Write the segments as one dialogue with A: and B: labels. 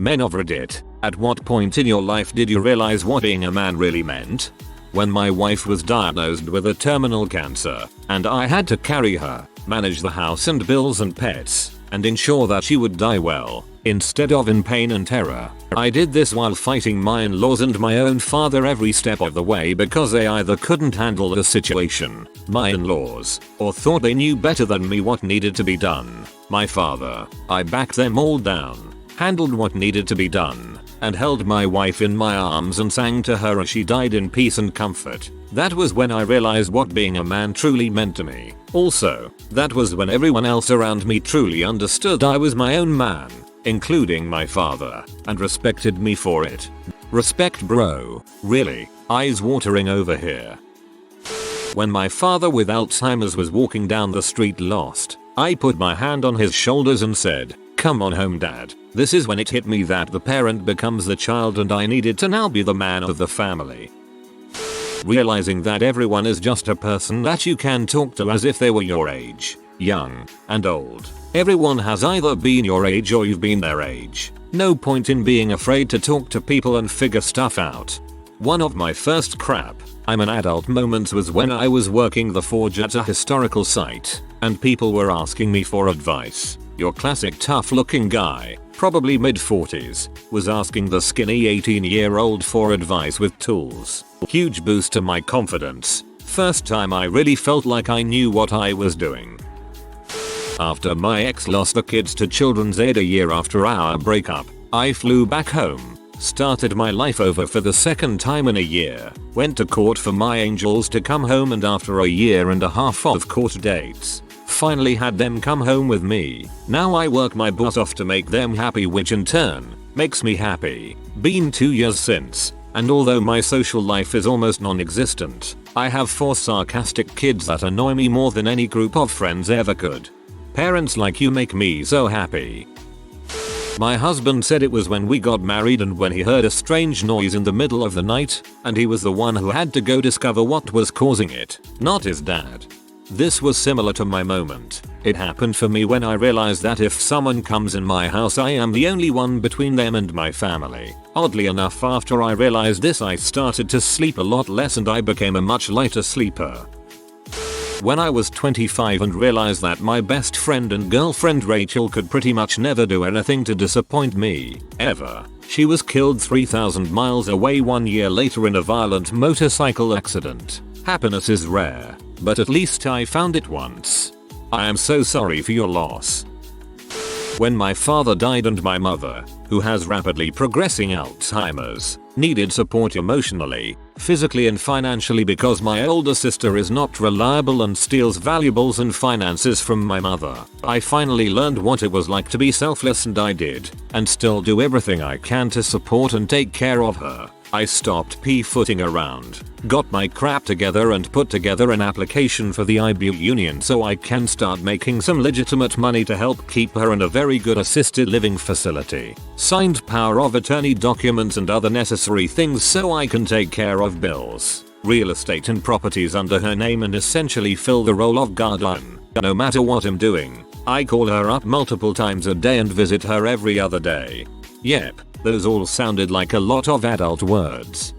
A: Men of Reddit, at what point in your life did you realize what being a man really meant? When my wife was diagnosed with a terminal cancer, and I had to carry her, manage the house and bills and pets, and ensure that she would die well, instead of in pain and terror. I did this while fighting my in-laws and my own father every step of the way because they either couldn't handle the situation, my in-laws, or thought they knew better than me what needed to be done. My father, I backed them all down, handled what needed to be done, and held my wife in my arms and sang to her as she died in peace and comfort. That was when I realized what being a man truly meant to me. Also, that was when everyone else around me truly understood I was my own man, including my father, and respected me for it. Respect, bro. Really, eyes watering over here. When my father with Alzheimer's was walking down the street lost, I put my hand on his shoulders and said, "Come on home, dad." This is when it hit me that the parent becomes the child and I needed to now be the man of the family. Realizing that everyone is just a person that you can talk to as if they were your age, young and old. Everyone has either been your age or you've been their age. No point in being afraid to talk to people and figure stuff out. One of my first crap, I'm an adult moments was when I was working the forge at a historical site, and people were asking me for advice. Your classic tough looking guy, probably mid 40s, was asking the skinny 18-year-old for advice with tools. Huge boost to my confidence. First time I really felt like I knew what I was doing. After my ex lost the kids to Children's Aid a year after our breakup, I flew back home, started my life over for the second time in a year, went to court for my angels to come home, and after a year and a half of court dates, finally had them come home with me. Now I work my butt off to make them happy, which in turn makes me happy. Been 2 years since, and although my social life is almost non-existent, I have 4 sarcastic kids that annoy me more than any group of friends ever could. Parents like you make me so happy. My husband said it was when we got married and when he heard a strange noise in the middle of the night, and he was the one who had to go discover what was causing it, not his dad. This was similar to my moment. It happened for me when I realized that if someone comes in my house, I am the only one between them and my family. Oddly enough, after I realized this, I started to sleep a lot less and I became a much lighter sleeper. When I was 25 and realized that my best friend and girlfriend Rachel could pretty much never do anything to disappoint me, ever. She was killed 3,000 miles away 1 year later in a violent motorcycle accident. Happiness is rare, but at least I found it once. I am so sorry for your loss. When my father died and my mother, who has rapidly progressing Alzheimer's, needed support emotionally, physically and financially because my older sister is not reliable and steals valuables and finances from my mother, I finally learned what it was like to be selfless, and I did, and still do everything I can to support and take care of her. I stopped p-footing around, got my crap together and put together an application for the IBU union so I can start making some legitimate money to help keep her in a very good assisted living facility. Signed power of attorney documents and other necessary things so I can take care of bills, real estate and properties under her name, and essentially fill the role of guardian. No matter what I'm doing, I call her up multiple times a day and visit her every other day. Yep. Those all sounded like a lot of adult words.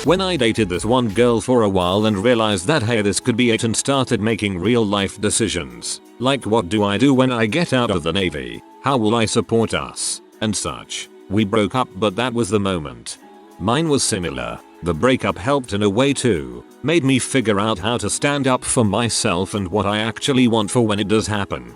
A: When I dated this one girl for a while and realized that hey, this could be it, and started making real life decisions, like what do I do when I get out of the Navy, how will I support us, and such. We broke up, but that was the moment. Mine was similar. The breakup helped in a way too, made me figure out how to stand up for myself and what I actually want for when it does happen.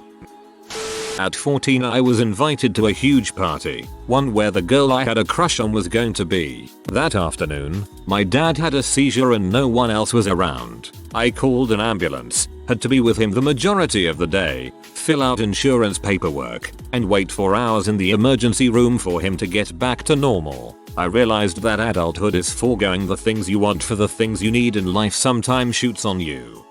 A: At 14 I was invited to a huge party, one where the girl I had a crush on was going to be. That afternoon, my dad had a seizure and no one else was around. I called an ambulance, had to be with him the majority of the day, fill out insurance paperwork, and wait for hours in the emergency room for him to get back to normal. I realized that adulthood is foregoing the things you want for the things you need in life sometimes shoots on you.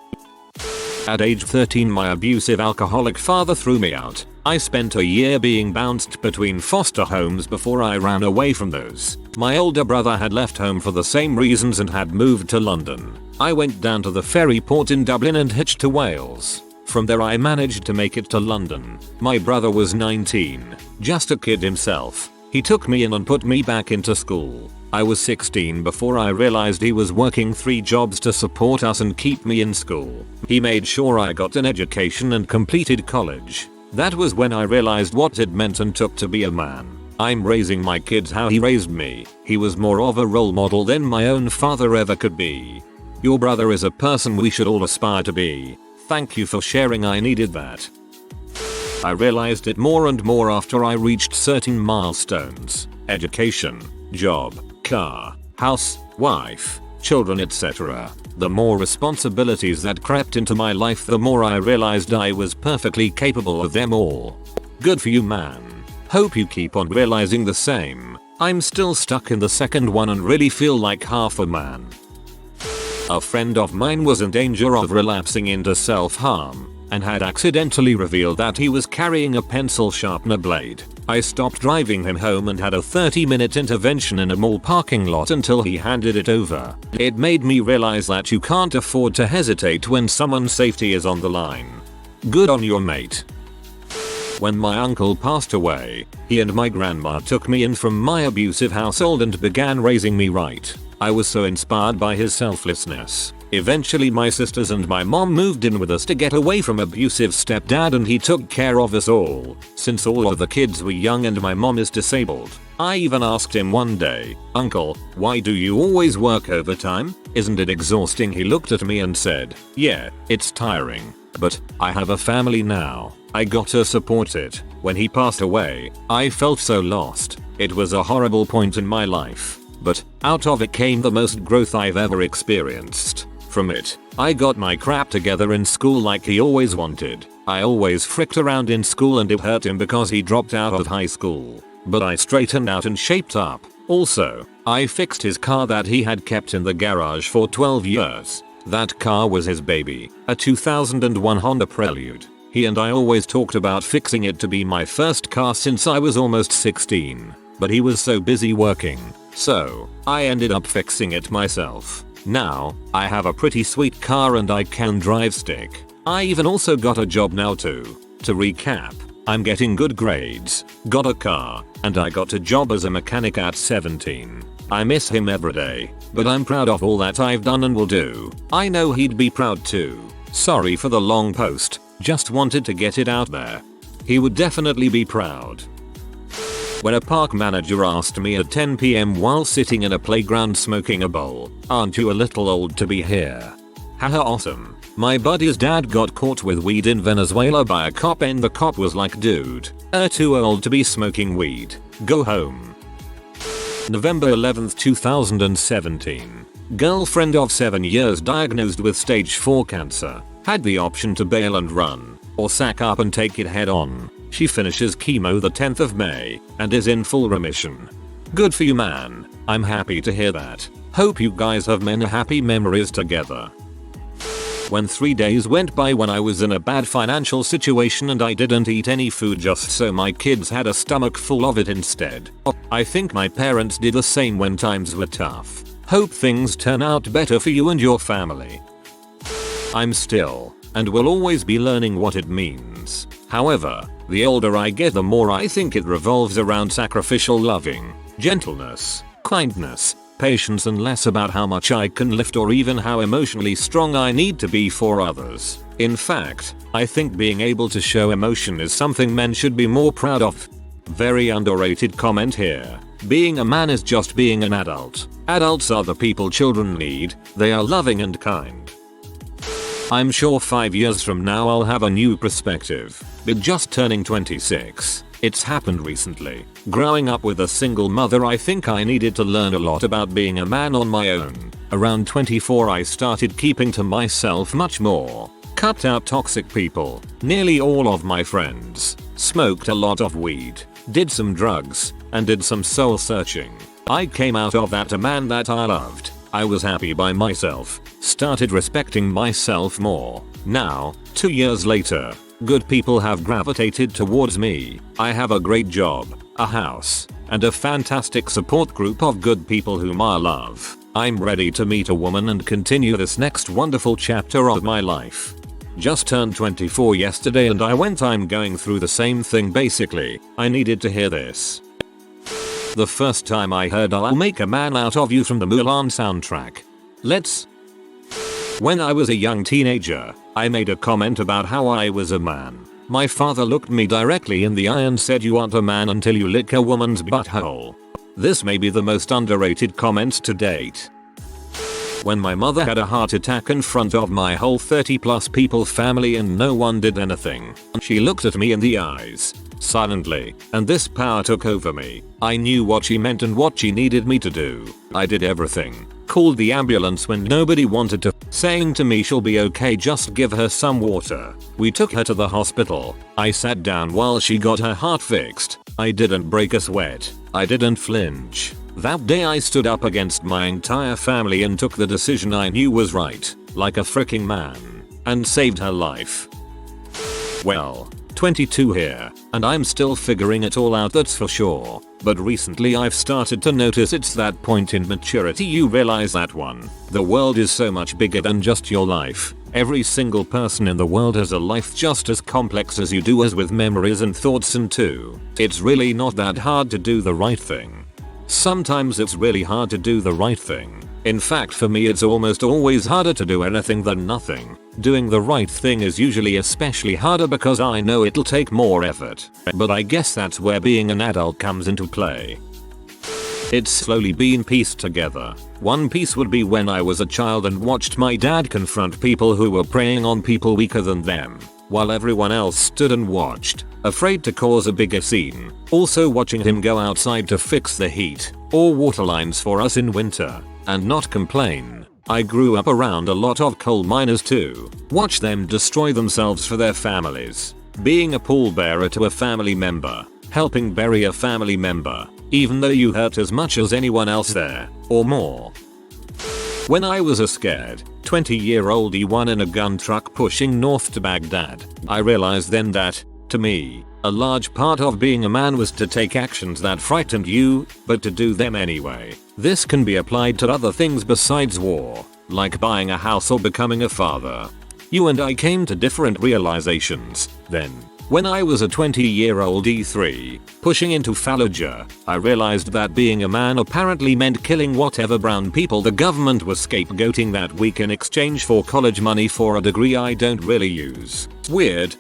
A: At age 13 my abusive alcoholic father threw me out. I spent a year being bounced between foster homes before I ran away from those. My older brother had left home for the same reasons and had moved to London. I went down to the ferry port in Dublin and hitched to Wales. From there I managed to make it to London. My brother was 19, just a kid himself. He took me in and put me back into school. I was 16 before I realized he was working 3 jobs to support us and keep me in school. He made sure I got an education and completed college. That was when I realized what it meant and took to be a man. I'm raising my kids how he raised me. He was more of a role model than my own father ever could be. Your brother is a person we should all aspire to be. Thank you for sharing, I needed that. I realized it more and more after I reached certain milestones. Education, job, car, house, wife, children, etc. The more responsibilities that crept into my life, the more I realized I was perfectly capable of them all. Good for you, man. Hope you keep on realizing the same. I'm still stuck in the second one and really feel like half a man. A friend of mine was in danger of relapsing into self-harm and had accidentally revealed that he was carrying a pencil sharpener blade. I stopped driving him home and had a 30-minute intervention in a mall parking lot until he handed it over. It made me realize that you can't afford to hesitate when someone's safety is on the line. Good on your mate. When my uncle passed away, he and my grandma took me in from my abusive household and began raising me right. I was so inspired by his selflessness. Eventually my sisters and my mom moved in with us to get away from abusive stepdad, and he took care of us all, since all of the kids were young and my mom is disabled. I even asked him one day, "Uncle, why do you always work overtime? Isn't it exhausting?" He looked at me and said, "Yeah, it's tiring, but I have a family now. I gotta support it." When he passed away, I felt so lost. It was a horrible point in my life, but out of it came the most growth I've ever experienced. From it, I got my crap together in school like he always wanted. I always fricked around in school and it hurt him because he dropped out of high school. But I straightened out and shaped up. Also, I fixed his car that he had kept in the garage for 12 years. That car was his baby, a 2001 Honda Prelude. He and I always talked about fixing it to be my first car since I was almost 16. But he was so busy working, so I ended up fixing it myself. Now, I have a pretty sweet car and I can drive stick. I even also got a job now too. To recap, I'm getting good grades, got a car, and I got a job as a mechanic at 17. I miss him every day, but I'm proud of all that I've done and will do. I know he'd be proud too. Sorry for the long post, just wanted to get it out there. He would definitely be proud. When a park manager asked me at 10 PM while sitting in a playground smoking a bowl, "Aren't you a little old to be here?" Haha, awesome. My buddy's dad got caught with weed in Venezuela by a cop and the cop was like, "Dude, too old to be smoking weed. Go home." November 11th, 2017. Girlfriend of 7 years diagnosed with stage 4 cancer. Had the option to bail and run, or sack up and take it head on. She finishes chemo the 10th of May and is in full remission. Good for you, man. I'm happy to hear that. Hope you guys have many happy memories together. When 3 days went by when I was in a bad financial situation and I didn't eat any food just so my kids had a stomach full of it instead. I think my parents did the same when times were tough. Hope things turn out better for you and your family. I'm still, and will always be learning what it means. However, the older I get, the more I think it revolves around sacrificial loving, gentleness, kindness, patience, and less about how much I can lift or even how emotionally strong I need to be for others. In fact, I think being able to show emotion is something men should be more proud of. Very underrated comment here. Being a man is just being an adult. Adults are the people children need. They are loving and kind. I'm sure 5 years from now I'll have a new perspective. But just turning 26, it's happened recently. Growing up with a single mother, I think I needed to learn a lot about being a man on my own. Around 24 I started keeping to myself much more. Cut out toxic people. Nearly all of my friends. Smoked a lot of weed. Did some drugs. And did some soul searching. I came out of that a man that I loved. I was happy by myself. Started respecting myself more. Now, 2 years later, good people have gravitated towards me. I have a great job, a house, and a fantastic support group of good people whom I love. I'm ready to meet a woman and continue this next wonderful chapter of my life. Just turned 24 yesterday and I'm going through the same thing basically. I needed to hear this. The first time I heard "I'll make a man out of you" from the Mulan soundtrack. When I was a young teenager, I made a comment about how I was a man. My father looked me directly in the eye and said, "You aren't a man until you lick a woman's butthole." This may be the most underrated comment to date. When my mother had a heart attack in front of my whole 30+ people family and no one did anything, she looked at me in the eyes, silently, and this power took over me. I knew what she meant and what she needed me to do. I did everything. Called the ambulance when nobody wanted to, saying to me, "She'll be okay, just give her some water." We took her to the hospital. I sat down while she got her heart fixed. I didn't break a sweat. I didn't flinch. That day I stood up against my entire family and took the decision I knew was right, like a freaking man, and saved her life. Well, 22 here, and I'm still figuring it all out, that's for sure. But recently I've started to notice it's that point in maturity you realize that the world is so much bigger than just your life. Every single person in the world has a life just as complex as you do, as with memories and thoughts, and it's really not that hard to do the right thing. Sometimes it's really hard to do the right thing. In fact, for me it's almost always harder to do anything than nothing. Doing the right thing is usually especially harder because I know it'll take more effort. But I guess that's where being an adult comes into play. It's slowly been pieced together. One piece would be when I was a child and watched my dad confront people who were preying on people weaker than them, while everyone else stood and watched, afraid to cause a bigger scene. Also watching him go outside to fix the heat or water lines for us in winter and not complain. I grew up around a lot of coal miners too. Watch them destroy themselves for their families. Being a pallbearer to a family member, helping bury a family member, even though you hurt as much as anyone else there, or more. When I was a scared 20-year-old E1 in a gun truck pushing north to Baghdad, I realized then that, to me, a large part of being a man was to take actions that frightened you, but to do them anyway. This can be applied to other things besides war, like buying a house or becoming a father. You and I came to different realizations then. When I was a 20-year-old E3, pushing into Fallujah, I realized that being a man apparently meant killing whatever brown people the government was scapegoating that week in exchange for college money for a degree I don't really use. Weird.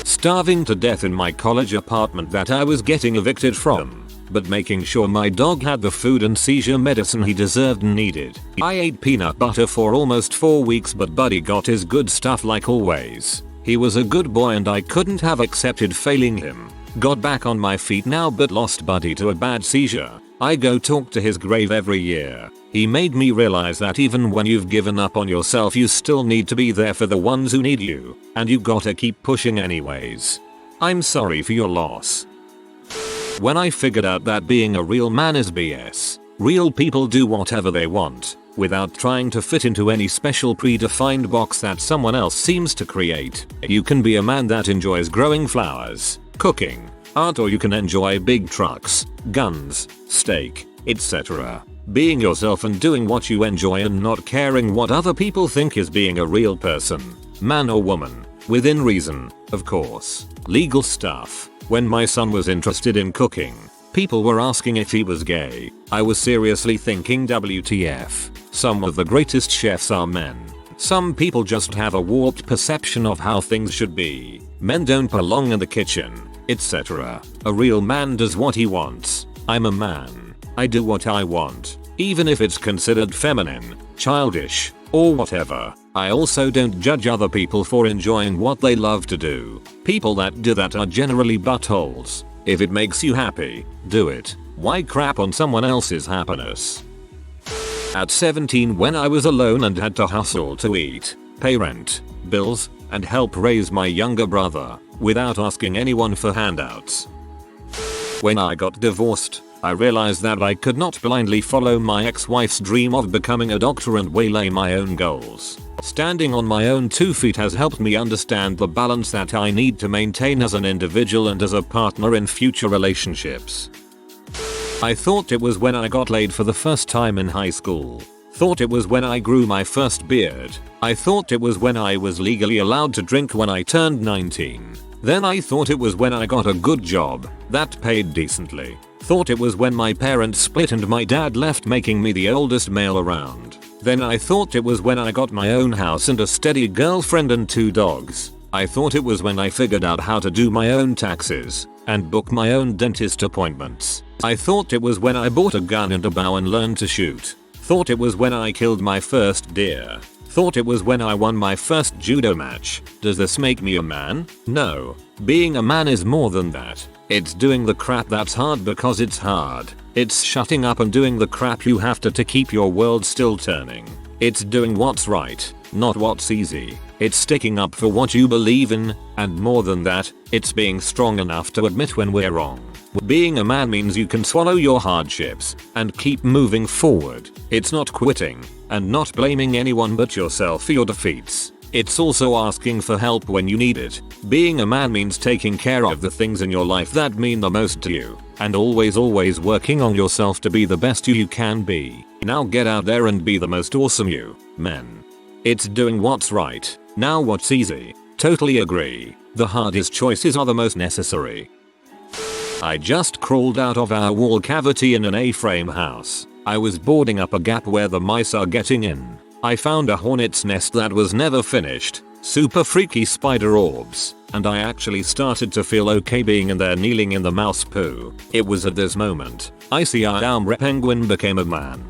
A: Starving to death in my college apartment that I was getting evicted from, but making sure my dog had the food and seizure medicine he deserved and needed. I ate peanut butter for almost 4 weeks, but Buddy got his good stuff like always. He was a good boy and I couldn't have accepted failing him. Got back on my feet now but lost Buddy to a bad seizure. I go talk to his grave every year. He made me realize that even when you've given up on yourself, you still need to be there for the ones who need you, and you gotta keep pushing anyways. I'm sorry for your loss. When I figured out that being a real man is BS. Real people do whatever they want, without trying to fit into any special predefined box that someone else seems to create. You can be a man that enjoys growing flowers, cooking, art, or you can enjoy big trucks, guns, steak, etc. Being yourself and doing what you enjoy and not caring what other people think is being a real person, man or woman, within reason, of course. Legal stuff. When my son was interested in cooking, people were asking if he was gay. I was seriously thinking, WTF. Some of the greatest chefs are men. Some people just have a warped perception of how things should be. Men don't belong in the kitchen, etc. A real man does what he wants. I'm a man. I do what I want, even if it's considered feminine, childish, or whatever. I also don't judge other people for enjoying what they love to do. People that do that are generally buttholes. If it makes you happy, do it. Why crap on someone else's happiness? At 17, when I was alone and had to hustle to eat, pay rent, bills, and help raise my younger brother, without asking anyone for handouts. When I got divorced, I realized that I could not blindly follow my ex-wife's dream of becoming a doctor and waylay my own goals. Standing on my own 2 feet has helped me understand the balance that I need to maintain as an individual and as a partner in future relationships. I thought it was when I got laid for the first time in high school. Thought it was when I grew my first beard. I thought it was when I was legally allowed to drink when I turned 19. Then I thought it was when I got a good job that paid decently. Thought it was when my parents split and my dad left, making me the oldest male around. Then I thought it was when I got my own house and a steady girlfriend and 2 dogs. I thought it was when I figured out how to do my own taxes and book my own dentist appointments. I thought it was when I bought a gun and a bow and learned to shoot. Thought it was when I killed my first deer. Thought it was when I won my first judo match. Does this make me a man? No. Being a man is more than that. It's doing the crap that's hard because it's hard. It's shutting up and doing the crap you have to keep your world still turning. It's doing what's right, not what's easy. It's sticking up for what you believe in, and more than that, it's being strong enough to admit when we're wrong. Being a man means you can swallow your hardships and keep moving forward. It's not quitting and not blaming anyone but yourself for your defeats. It's also asking for help when you need it. Being a man means taking care of the things in your life that mean the most to you, and always working on yourself to be the best you can be. Now get out there and be the most awesome you, men. It's doing what's right, now what's easy. Totally agree. The hardest choices are the most necessary. I just crawled out of our wall cavity in an A-frame house. I was boarding up a gap where the mice are getting in. I found a hornet's nest that was never finished, super freaky spider orbs, and I actually started to feel okay being in there kneeling in the mouse poo. It was at this moment I see our penguin became a man.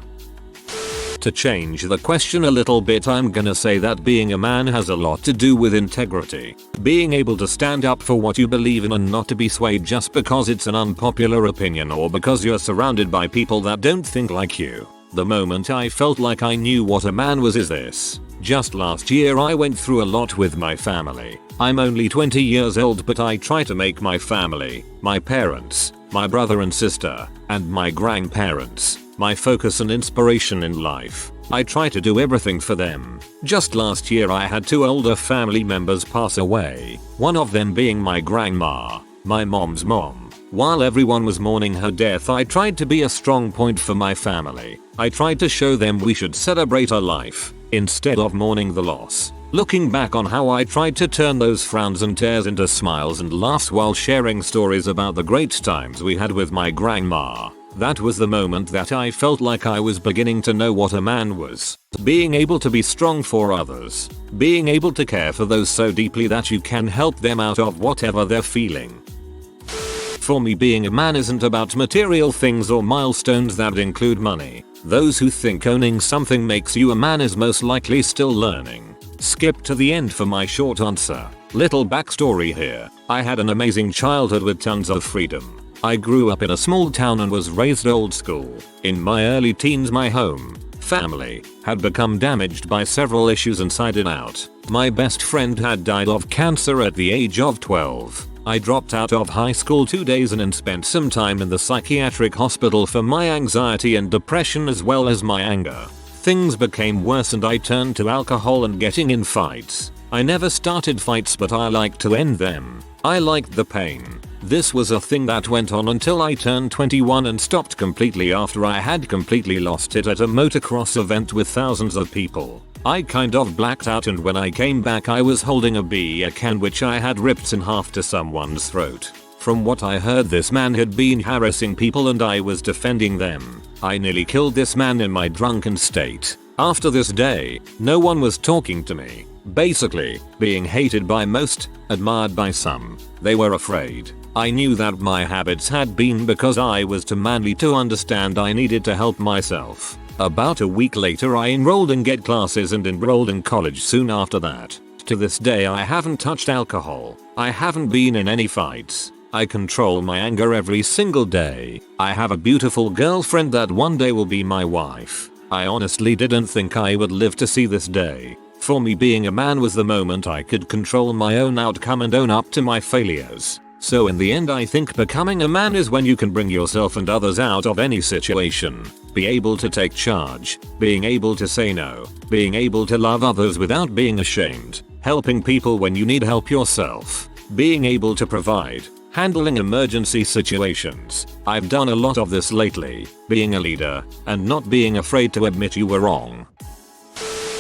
A: To change the question a little bit, I'm gonna say that being a man has a lot to do with integrity. Being able to stand up for what you believe in and not to be swayed just because it's an unpopular opinion or because you're surrounded by people that don't think like you. The moment I felt like I knew what a man was is this. Just last year I went through a lot with my family. I'm only 20 years old, but I try to make my family, my parents, my brother and sister, and my grandparents, my focus and inspiration in life. I try to do everything for them. Just last year I had 2 older family members pass away, one of them being my grandma, my mom's mom. While everyone was mourning her death, I tried to be a strong point for my family. I tried to show them we should celebrate our life, instead of mourning the loss. Looking back on how I tried to turn those frowns and tears into smiles and laughs while sharing stories about the great times we had with my grandma, that was the moment that I felt like I was beginning to know what a man was. Being able to be strong for others. Being able to care for those so deeply that you can help them out of whatever they're feeling. For me, being a man isn't about material things or milestones that include money. Those who think owning something makes you a man is most likely still learning. Skip to the end for my short answer. Little backstory here. I had an amazing childhood with tons of freedom. I grew up in a small town and was raised old school. In my early teens, my home, family, had become damaged by several issues inside and out. My best friend had died of cancer at the age of 12. I dropped out of high school 2 days in and spent some time in the psychiatric hospital for my anxiety and depression as well as my anger. Things became worse and I turned to alcohol and getting in fights. I never started fights, but I liked to end them. I liked the pain. This was a thing that went on until I turned 21 and stopped completely after I had completely lost it at a motocross event with thousands of people. I kind of blacked out, and when I came back I was holding a beer can which I had ripped in half to someone's throat. From what I heard, this man had been harassing people and I was defending them. I nearly killed this man in my drunken state. After this day, no one was talking to me. Basically, being hated by most, admired by some. They were afraid. I knew that my habits had been because I was too manly to understand I needed to help myself. About a week later I enrolled in GET classes and enrolled in college soon after that. To this day I haven't touched alcohol. I haven't been in any fights. I control my anger every single day. I have a beautiful girlfriend that one day will be my wife. I honestly didn't think I would live to see this day. For me, being a man was the moment I could control my own outcome and own up to my failures. So in the end, I think becoming a man is when you can bring yourself and others out of any situation. Be able to take charge, being able to say no, being able to love others without being ashamed, helping people when you need help yourself, being able to provide, handling emergency situations. I've done a lot of this lately, being a leader, and not being afraid to admit you were wrong.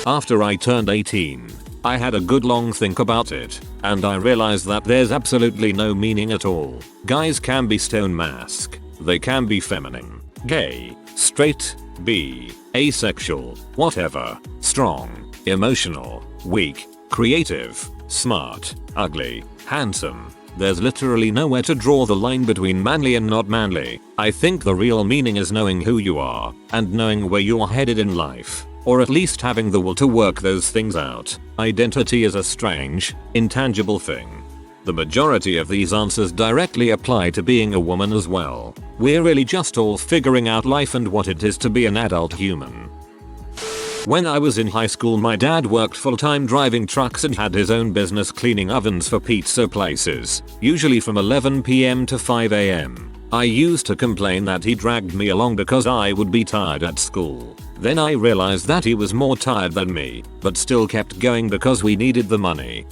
A: After I turned 18, I had a good long think about it, and I realized that there's absolutely no meaning at all. Guys can be stone mask. They can be feminine, gay, straight, bi, asexual, whatever, strong, emotional, weak, creative, smart, ugly, handsome. There's literally nowhere to draw the line between manly and not manly. I think the real meaning is knowing who you are and knowing where you're headed in life, or at least having the will to work those things out. Identity is a strange, intangible thing. The majority of these answers directly apply to being a woman as well. We're really just all figuring out life and what it is to be an adult human. When I was in high school, my dad worked full-time driving trucks and had his own business cleaning ovens for pizza places, usually from 11 p.m. to 5 a.m. I used to complain that he dragged me along because I would be tired at school. Then I realized that he was more tired than me, but still kept going because we needed the money.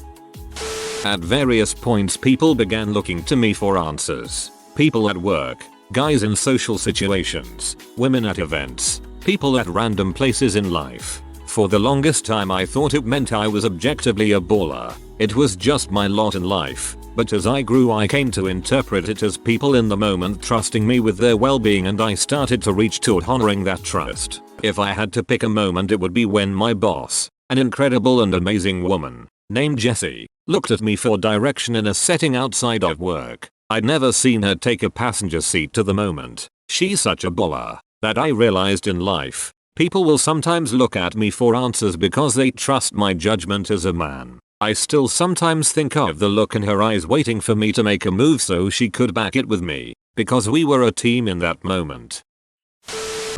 A: At various points, people began looking to me for answers. People at work, guys in social situations, women at events, people at random places in life. For the longest time I thought it meant I was objectively a baller. It was just my lot in life. But as I grew, I came to interpret it as people in the moment trusting me with their well-being, and I started to reach toward honoring that trust. If I had to pick a moment, it would be when my boss, an incredible and amazing woman named Jessie, looked at me for direction in a setting outside of work. I'd never seen her take a passenger seat to the moment. She's such a baller that I realized in life, people will sometimes look at me for answers because they trust my judgment as a man. I still sometimes think of the look in her eyes waiting for me to make a move so she could back it with me, because we were a team in that moment.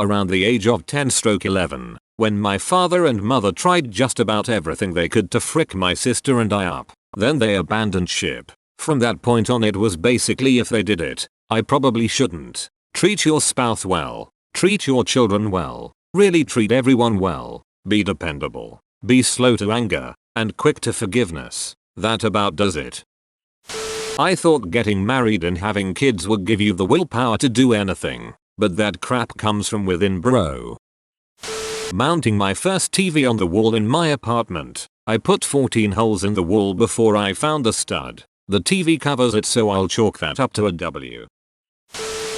A: Around the age of 10-11, when my father and mother tried just about everything they could to frick my sister and I up, then they abandoned ship. From that point on, it was basically, if they did it, I probably shouldn't. Treat your spouse well. Treat your children well. Really treat everyone well. Be dependable. Be slow to anger and quick to forgiveness. That about does it. I thought getting married and having kids would give you the willpower to do anything, but that crap comes from within, bro. Mounting my first TV on the wall in my apartment, I put 14 holes in the wall before I found the stud. The TV covers it, so I'll chalk that up to a W.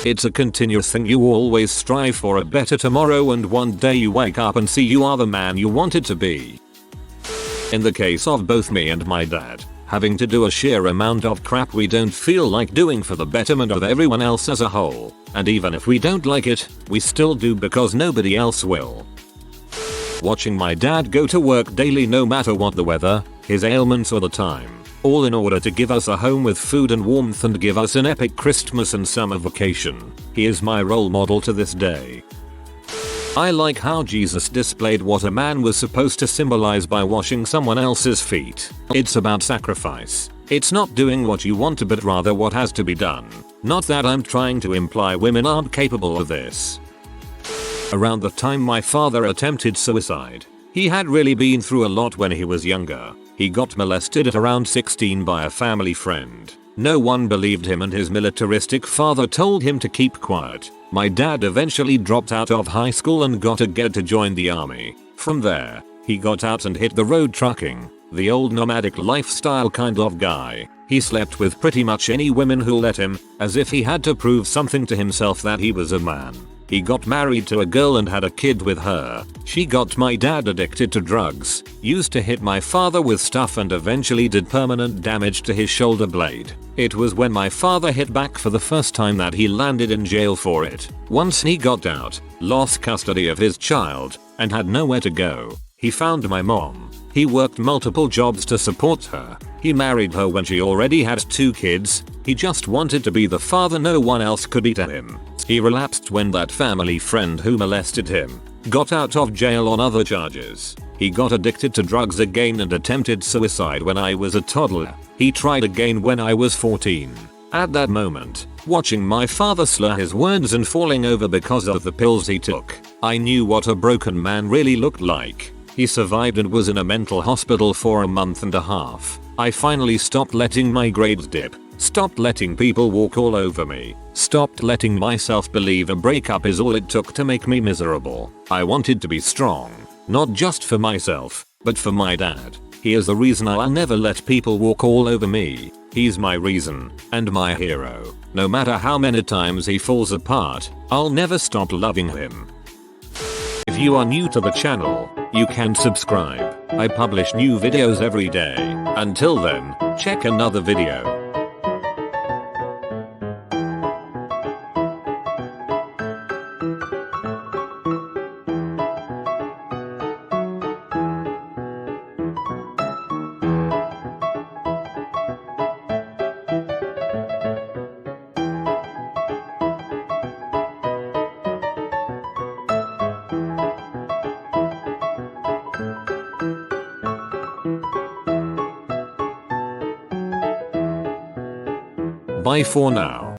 A: It's a continuous thing. You always strive for a better tomorrow, and one day you wake up and see you are the man you wanted to be. In the case of both me and my dad, having to do a sheer amount of crap we don't feel like doing for the betterment of everyone else as a whole, and even if we don't like it, we still do because nobody else will. Watching my dad go to work daily, no matter what the weather, his ailments or the time, all in order to give us a home with food and warmth and give us an epic Christmas and summer vacation. He is my role model to this day. I like how Jesus displayed what a man was supposed to symbolize by washing someone else's feet. It's about sacrifice. It's not doing what you want to, but rather what has to be done. Not that I'm trying to imply women aren't capable of this. Around the time my father attempted suicide, he had really been through a lot when he was younger. He got molested at around 16 by a family friend. No one believed him, and his militaristic father told him to keep quiet. My dad eventually dropped out of high school and got a get to join the army. From there, he got out and hit the road trucking, the old nomadic lifestyle kind of guy. He slept with pretty much any women who let him, as if he had to prove something to himself that he was a man. He got married to a girl and had a kid with her. She got my dad addicted to drugs, used to hit my father with stuff, and eventually did permanent damage to his shoulder blade. It was when my father hit back for the first time that he landed in jail for it. Once he got out, lost custody of his child, and had nowhere to go, he found my mom. He worked multiple jobs to support her. He married her when she already had 2 kids. He just wanted to be the father no one else could be to him. He relapsed when that family friend who molested him got out of jail on other charges. He got addicted to drugs again and attempted suicide when I was a toddler. He tried again when I was 14. At that moment, watching my father slur his words and falling over because of the pills he took, I knew what a broken man really looked like. He survived and was in a mental hospital for a month and a half. I finally stopped letting my grades dip. Stopped letting people walk all over me. Stopped letting myself believe a breakup is all it took to make me miserable. I wanted to be strong. Not just for myself, but for my dad. He is the reason I'll never let people walk all over me. He's my reason and my hero. No matter how many times he falls apart, I'll never stop loving him. If you are new to the channel, you can subscribe. I publish new videos every day. Until then, check another video. Bye for now.